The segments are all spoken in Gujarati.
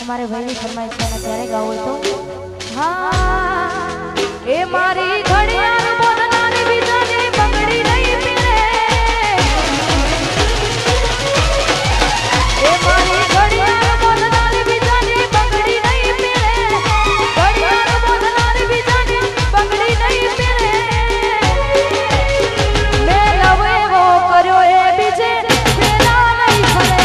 તમારે ભાઈની ફરમાઈશ છે ત્યારે ગાવું હોય તો હા એ મારી ઘડિયાળ બોલનારી બીજાની બંગડી નહીં પીરે એ મારી ઘડિયાળ બોલનારી બીજાની બંગડી નહીં પીરે ઘડિયાળ બોલનારી બીજાની બંગડી નહીં પીરે મેં લવ એવો કર્યો એ બીજે પેલા નહીં ફરે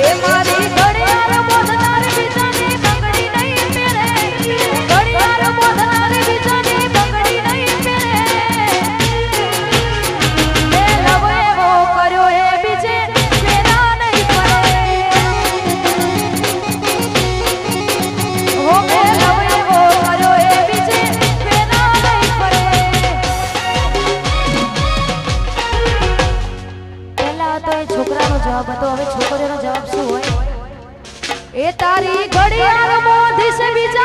એ મારી ઘડિયાળ બોલનારી બીજાની બંગડી નહીં પીરે ઘડિયાળ બોલનારી બીજાની બંગડી નહીં પીરે મેં લવ એવો કર્યો એ બીજે પેલા નહીં ફરે હો મેં લવ એવો કર્યો એ બીજે પેલા નહીં ફરે પહેલા તો એ છોકરાનો જવાબ હતો હવે છોકરીનો જવાબ શું હોય એ તારી ઘડિયાળ મોંધી છે બીજા